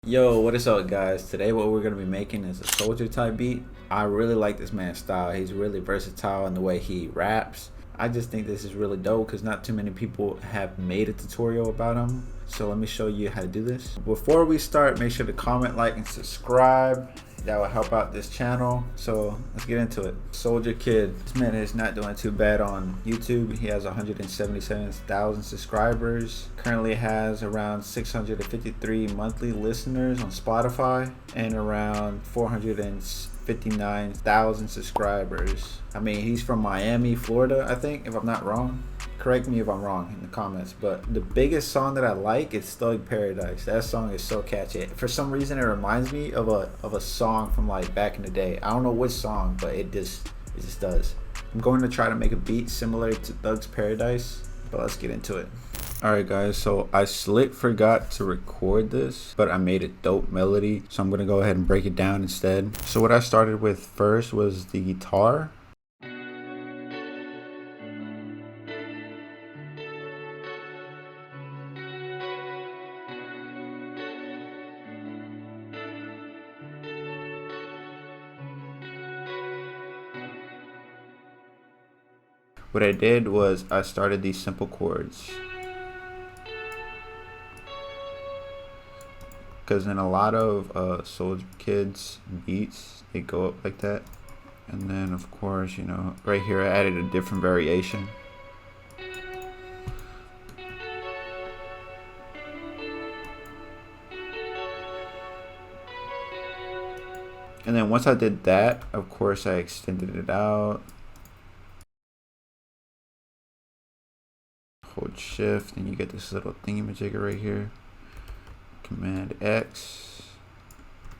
Yo, what is up guys? Today what we're going to be making is a soldier type beat. I really like this man's style. He's really versatile in the way he raps. I just think this is really dope because not too many people have made a tutorial about him. So let me show you how to do this. Before we start, make sure to comment, like, and subscribe. That will help out this channel. So let's get into it. Soldier Kid. This man is not doing too bad on YouTube. He has 177,000 subscribers. Currently has around 653 monthly listeners on Spotify and around 459,000 subscribers. I mean, he's from Miami, Florida, I think, if I'm not wrong. Correct me if I'm wrong in the comments, but the biggest song that I like is Thug Paradise. That song is so catchy. For some reason, it reminds me of a song from like back in the day. I don't know which song, but it just does. I'm going to try to make a beat similar to Thug's Paradise, but let's get into it. Alright guys, so I forgot to record this, but I made a dope melody, so I'm gonna go ahead and break it down instead. So what I started with first was the guitar. What I did was I started these simple chords, because in a lot of Soldier Kid's beats, they go up like that. And then of course, you know, right here I added a different variation. And then once I did that, of course I extended it out. Hold shift and you get this little thingamajigger right here. Command X.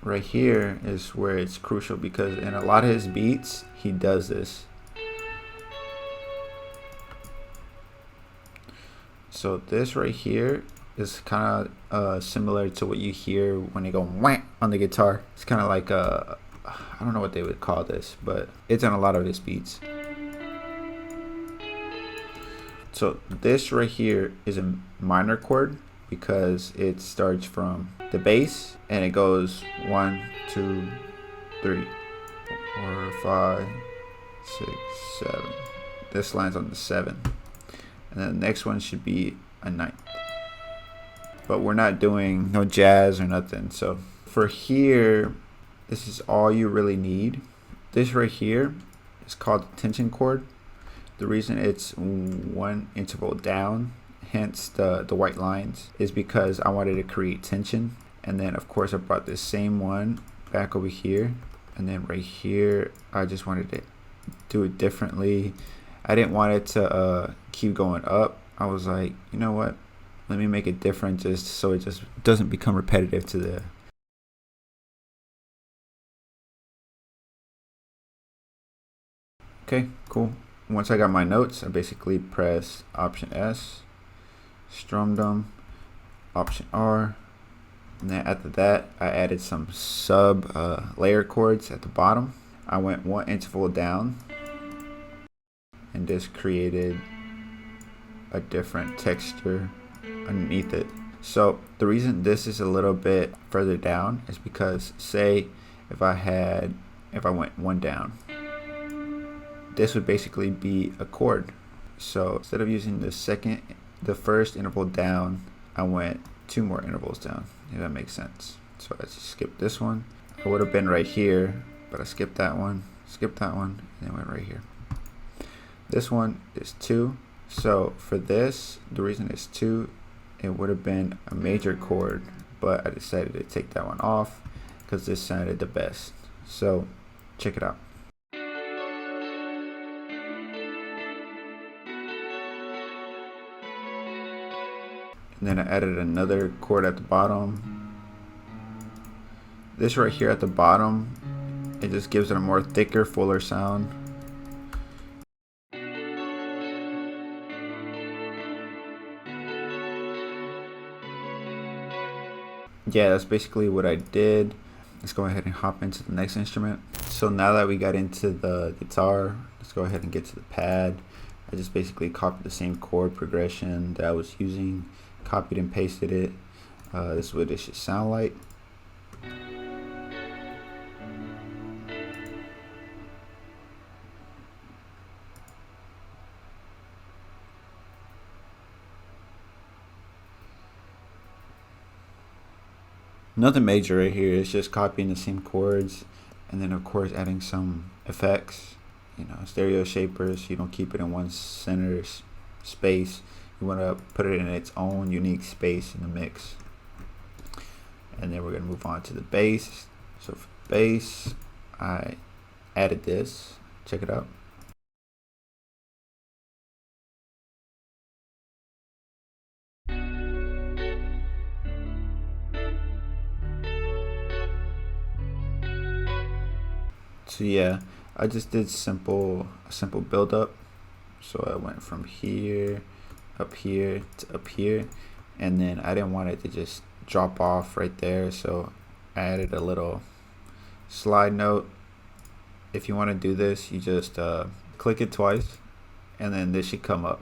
Right here is where it's crucial, because in a lot of his beats he does this. So this right here is kind of similar to what you hear when they go whack on the guitar. It's kind of like I don't know what they would call this, but it's on a lot of his beats. So this right here is a minor chord because it starts from the bass and it goes 1, 2, 3, 4, 5, 6, 7. This lands on the 7. And then the next one should be a 9th. But we're not doing no jazz or nothing. So for here, this is all you really need. This right here is called the tension chord. The reason it's one interval down, hence the white lines, is because I wanted to create tension. And then of course I brought this same one back over here, and then right here I just wanted to do it differently. I didn't want it to keep going up. I was like, you know what, let me make it different just so it just doesn't become repetitive to the okay, cool. Once I got my notes, I basically press Option S, strummed them, Option R, and then after that I added some sub layer chords at the bottom. I went one interval down, and this created a different texture underneath it. So the reason this is a little bit further down is because, say if I went one down, this would basically be a chord. So instead of using the first interval down, I went 2 more intervals down, if that makes sense. So I just skipped this one. I would have been right here, but I skipped that one, and then went right here. This one is 2. So for this, the reason it's 2, it would have been a major chord, but I decided to take that one off because this sounded the best. So check it out. And then I added another chord at the bottom. This right here at the bottom, it just gives it a more thicker, fuller sound. Yeah, that's basically what I did. Let's go ahead and hop into the next instrument. So now that we got into the guitar, let's go ahead and get to the pad. I just basically copied the same chord progression that I was using, copied and pasted it. This is what it should sound like. Nothing major right here. It's just copying the same chords, and then of course adding some effects. You know, stereo shapers. You don't keep it in one center space. You want to put it in its own unique space in the mix. And then we're gonna move on to the bass. So for bass, I added this. Check it out. So yeah, I just did a simple build up. So I went from here, up here to up here, and then I didn't want it to just drop off right there, so I added a little slide note. If you want to do this, you just click it twice, and then this should come up.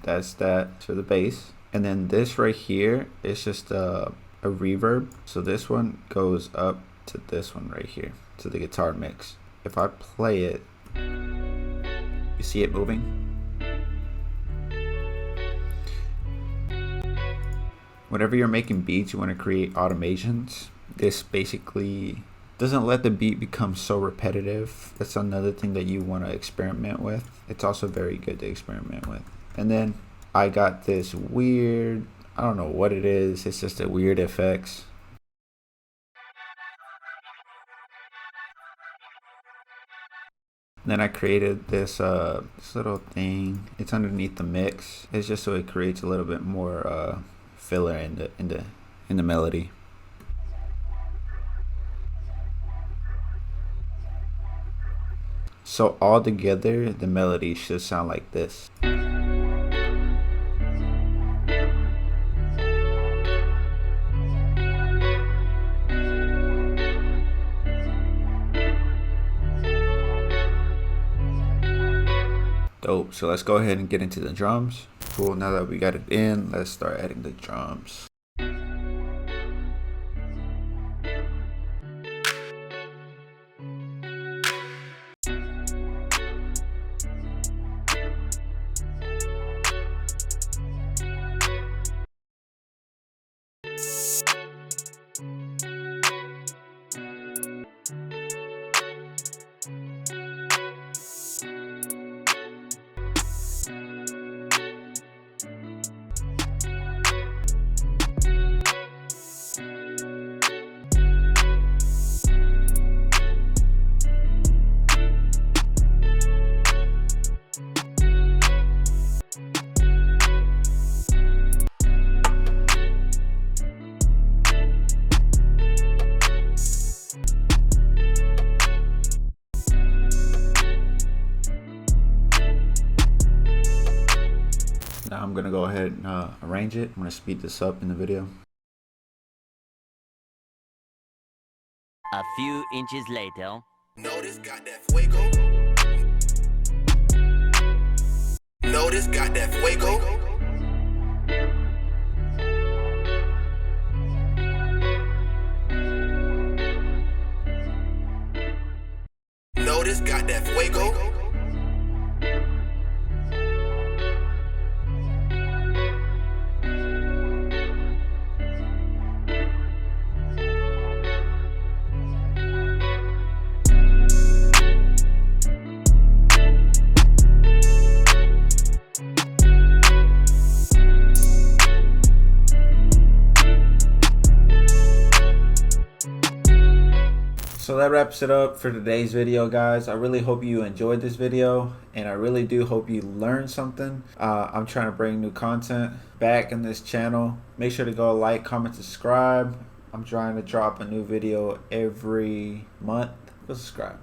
That's that for the bass. And then this right here is just a reverb. So this one goes up to this one right here, to the guitar mix. If I play it, you see it moving? Whenever you're making beats, you want to create automations. This basically doesn't let the beat become so repetitive. That's another thing that you want to experiment with. It's also very good to experiment with. And then I got this weird, I don't know what it is. It's just a weird effects. Then I created this little thing. It's underneath the mix. It's just so it creates a little bit more filler in the melody. So all together, the melody should sound like this. Dope. So let's go ahead and get into the drums. Cool. Now that we got it in, let's start adding the drums. Now I'm gonna go ahead and arrange it. I'm gonna speed this up in the video. A few inches later. Notus got that fuego. Notus got that fuego. Notus got that fuego. So that wraps it up for today's video, guys. I really hope you enjoyed this video, and I really do hope you learned something. I'm trying to bring new content back in this channel. Make sure to go like, comment, subscribe. I'm trying to drop a new video every month. Go subscribe.